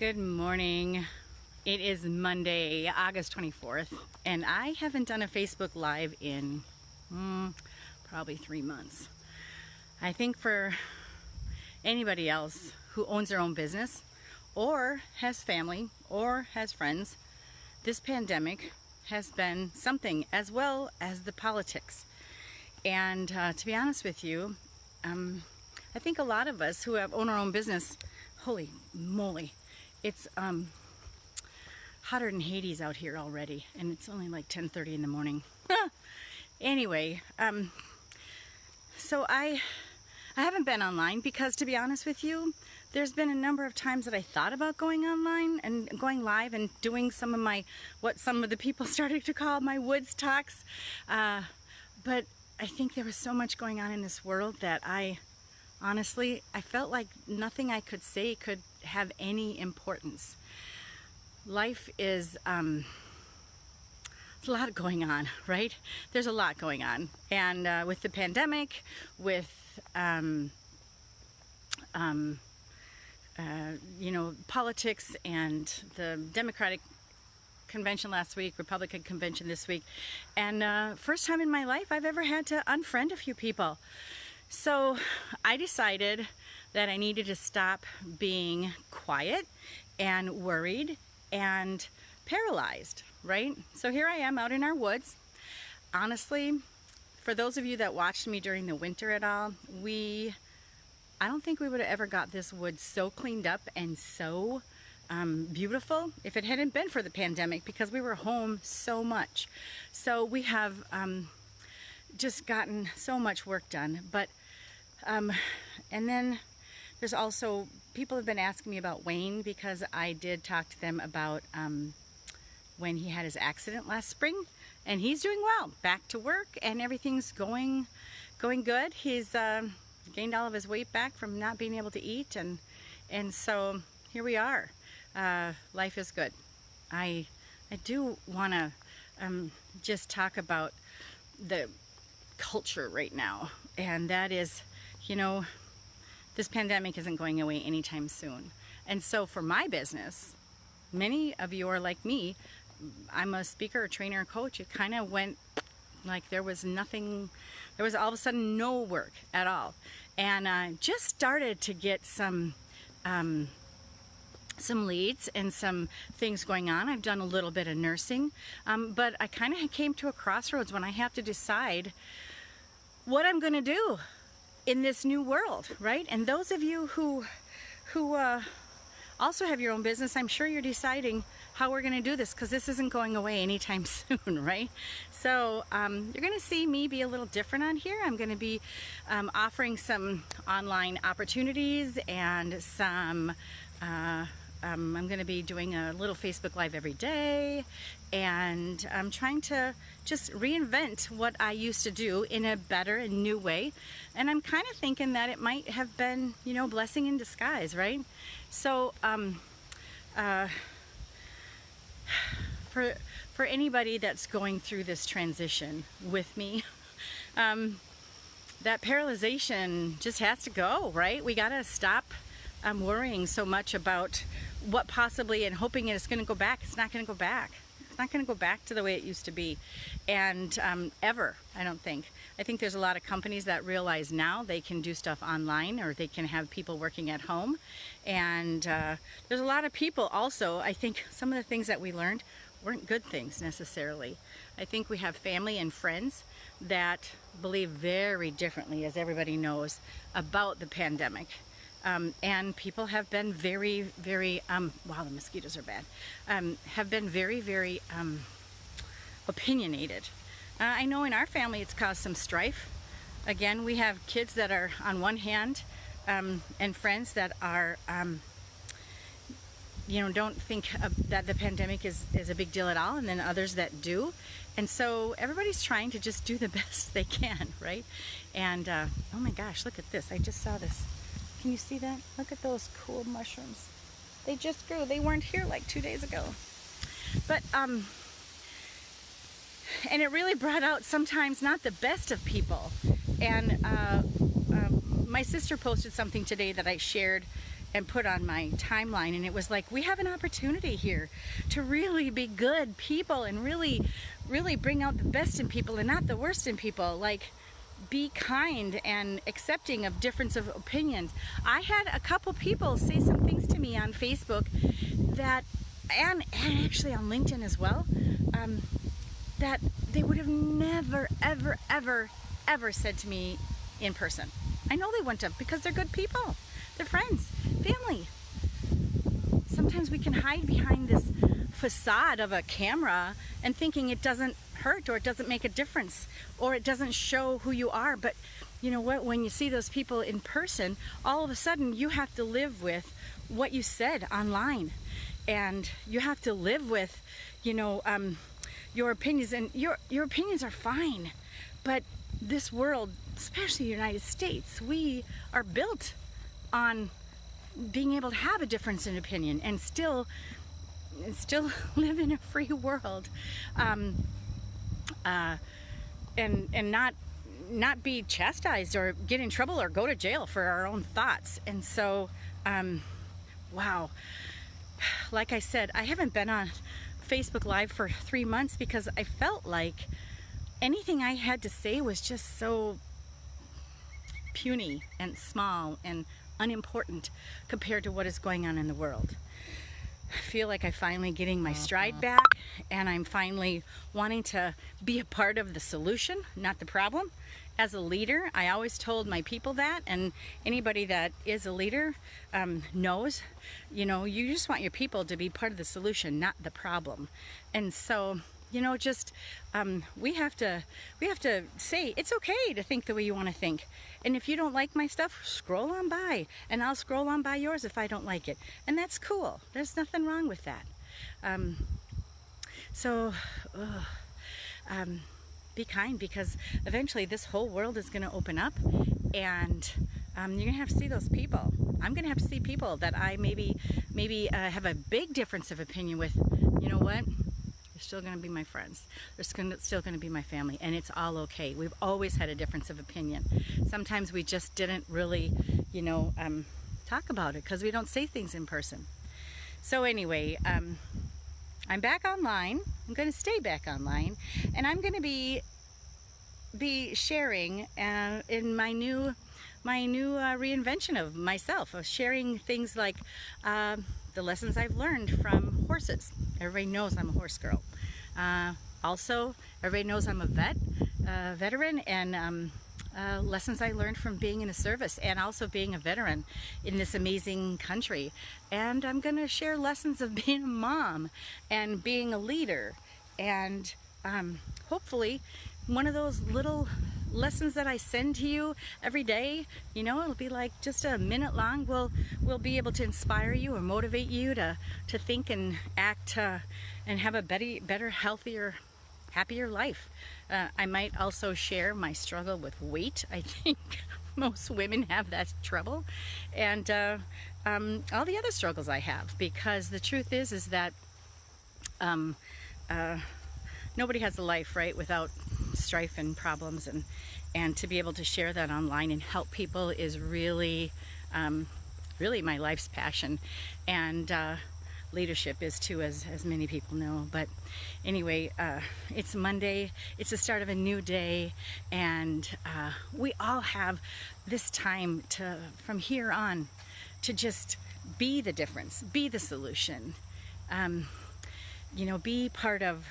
Good morning. It is Monday, August 24th, and I haven't done a Facebook Live in probably 3 months. I think for anybody else who owns their own business or has family or has friends, this pandemic has been something, as well as the politics. And to be honest with you, I think a lot of us who own our own business, holy moly, it's hotter than Hades out here already, and it's only like 10:30 in the morning. Anyway, so I haven't been online because, to be honest with you, there's been a number of times that I thought about going online and going live and doing some of my, what some of the people started to call my woods talks. But I think there was so much going on in this world that honestly, I felt like nothing I could say could have any importance. Life is, there's a lot going on, right? There's a lot going on. And with the pandemic, with, politics and the Democratic convention last week, Republican convention this week, and first time in my life I've ever had to unfriend a few people. So I decided that I needed to stop being quiet and worried and paralyzed, right? So here I am out in our woods. Honestly, for those of you that watched me during the winter at all, I don't think we would have ever got this wood so cleaned up and so beautiful if it hadn't been for the pandemic, because we were home so much. So we have just gotten so much work done. But and then there's also, people have been asking me about Wayne, because I did talk to them about when he had his accident last spring, and he's doing well, back to work, and everything's going good. He's gained all of his weight back from not being able to eat, and so here we are. Life is good. I do want to just talk about the culture right now, and that is, this pandemic isn't going away anytime soon. And so for my business, many of you are like me. I'm a speaker, a trainer, a coach. It kind of went like there was nothing, there was all of a sudden no work at all. And I just started to get some leads and some things going on. I've done a little bit of nursing, but I kind of came to a crossroads when I have to decide what I'm going to do in this new world, right? And those of you who also have your own business, I'm sure you're deciding how we're going to do this, because this isn't going away anytime soon, right? So you're going to see me be a little different on here. I'm going to be offering some online opportunities and some I'm going to be doing a little Facebook Live every day, and I'm trying to just reinvent what I used to do in a better and new way. And I'm kind of thinking that it might have been, blessing in disguise, right? So for anybody that's going through this transition with me, that paralyzation just has to go, right? We got to stop worrying so much about what possibly, and hoping it's going to go back. It's not going to go back. It's not going to go back to the way it used to be, and ever, I don't think. I think there's a lot of companies that realize now they can do stuff online, or they can have people working at home. And there's a lot of people also, I think some of the things that we learned weren't good things necessarily. I think we have family and friends that believe very differently, as everybody knows, about the pandemic. And people have been very, very, wow, the mosquitoes are bad, have been very, very opinionated. I know in our family it's caused some strife. Again, we have kids that are on one hand, and friends that are, don't think that the pandemic is a big deal at all, and then others that do. And so everybody's trying to just do the best they can, right? And, oh my gosh, look at this. I just saw this. Can you see that? Look at those cool mushrooms. They just grew. They weren't here like 2 days ago. But, and it really brought out sometimes not the best of people. And my sister posted something today that I shared, and put on my timeline, and it was like, we have an opportunity here to really be good people and really bring out the best in people and not the worst in people. Like, be kind and accepting of difference of opinions. I had a couple people say some things to me on Facebook that, and actually on LinkedIn as well, that they would have never, ever said to me in person. I know they wouldn't have, because they're good people. They're friends, family. Sometimes we can hide behind this facade of a camera and thinking it doesn't hurt, or it doesn't make a difference, or it doesn't show who you are. But you know what? When you see those people in person, all of a sudden you have to live with what you said online, and you have to live with, you know, your opinions. And your opinions are fine, but this world, especially the United States, we are built on being able to have a difference in opinion and still live in a free world, and not be chastised or get in trouble or go to jail for our own thoughts. And so, wow, like I said, I haven't been on Facebook Live for 3 months because I felt like anything I had to say was just so puny and small and unimportant compared to what is going on in the world. I feel like I'm finally getting my stride back, and I'm finally wanting to be a part of the solution, not the problem. As a leader, I always told my people that, and anybody that is a leader knows, you know, you just want your people to be part of the solution, not the problem. And so, you know, just we have to say it's okay to think the way you want to think. And if you don't like my stuff, scroll on by, and I'll scroll on by yours if I don't like it, and that's cool. There's nothing wrong with that. Be kind, because eventually this whole world is going to open up, and you're going to have to see those people. I'm going to have to see people that I maybe have a big difference of opinion with. You know what? They're still going to be my friends. They're still going to be my family, and it's all okay. We've always had a difference of opinion. Sometimes we just didn't really, you know, talk about it because we don't say things in person. So anyway, I'm back online. I'm going to stay back online, and I'm going to be sharing in my new reinvention of myself, of sharing things like the lessons I've learned from horses. Everybody knows I'm a horse girl. Also, everybody knows I'm a veteran, and lessons I learned from being in a service and also being a veteran in this amazing country. And I'm going to share lessons of being a mom and being a leader, and hopefully one of those little lessons that I send to you every day, you know, it'll be like just a minute long, will be able to inspire you or motivate you to think and act and have a better, healthier, happier life. I might also share my struggle with weight. I think most women have that trouble, and all the other struggles I have, because the truth is that nobody has a life, right, without strife and problems, and to be able to share that online and help people is really my life's passion, and leadership is too, as many people know. But anyway, it's Monday, it's the start of a new day, and we all have this time to, from here on, to just be the difference, be the solution, you know, be part of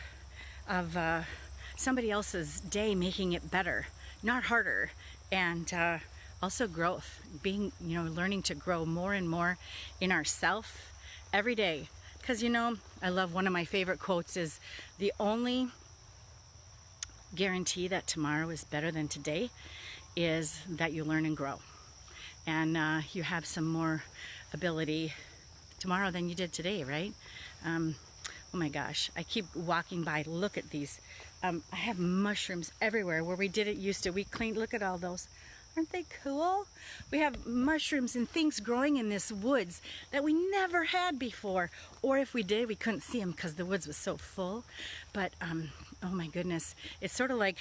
somebody else's day, making it better, not harder. And also growth, being, you know, learning to grow more and more in ourself every day. Because, you know, I love, one of my favorite quotes is, the only guarantee that tomorrow is better than today is that you learn and grow, and you have some more ability tomorrow than you did today, right? Oh my gosh, I keep walking by, look at these. I have mushrooms everywhere. Where we didn't used to, we cleaned, look at all those. Aren't they cool? We have mushrooms and things growing in this woods that we never had before. Or if we did, we couldn't see them because the woods was so full. But, oh my goodness. It's sort of like,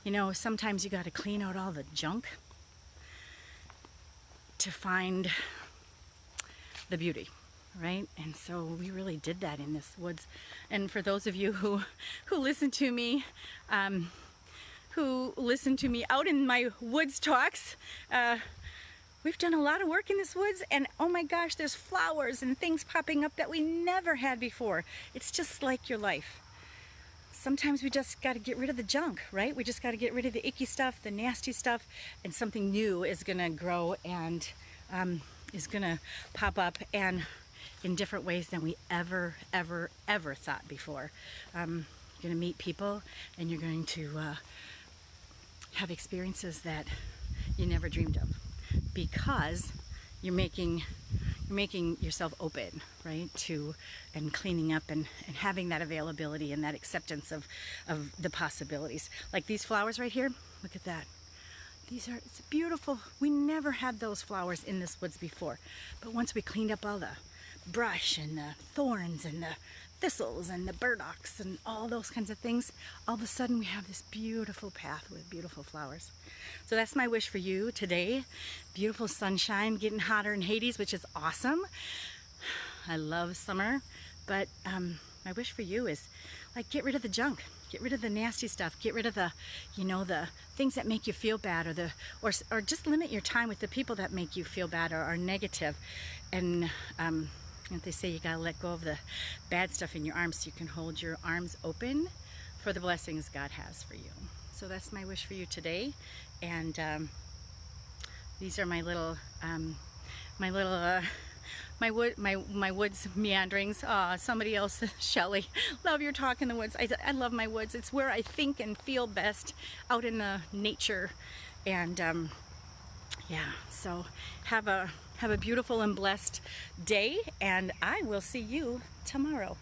you know, sometimes you got to clean out all the junk to find the beauty, right? And so we really did that in this woods. And for those of you who listen to me, out in my woods talks, we've done a lot of work in this woods, and oh my gosh, there's flowers and things popping up that we never had before. It's just like your life. Sometimes we just got to get rid of the junk, right? We just got to get rid of the icky stuff, the nasty stuff, and something new is going to grow and is going to pop up, and in different ways than we ever thought before. You're going to meet people, and you're going to have experiences that you never dreamed of, because you're making yourself open, right, to and cleaning up and having that availability and that acceptance of the possibilities. Like these flowers right here, look at that. It's beautiful. We never had those flowers in this woods before, but once we cleaned up all the brush and the thorns and the thistles and the burdocks and all those kinds of things, all of a sudden we have this beautiful path with beautiful flowers. So that's my wish for you today. Beautiful sunshine, getting hotter in Hades, which is awesome. I love summer, but my wish for you is, like, get rid of the junk, get rid of the nasty stuff, get rid of the, the things that make you feel bad, or just limit your time with the people that make you feel bad or are negative. And they say you gotta let go of the bad stuff in your arms so you can hold your arms open for the blessings God has for you. So that's my wish for you today. And these are my woods meanderings. Somebody else, Shelley, love your talk in the woods. I love my woods. It's where I think and feel best, out in the nature. And yeah, so have a beautiful and blessed day, and I will see you tomorrow.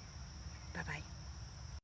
Bye-bye.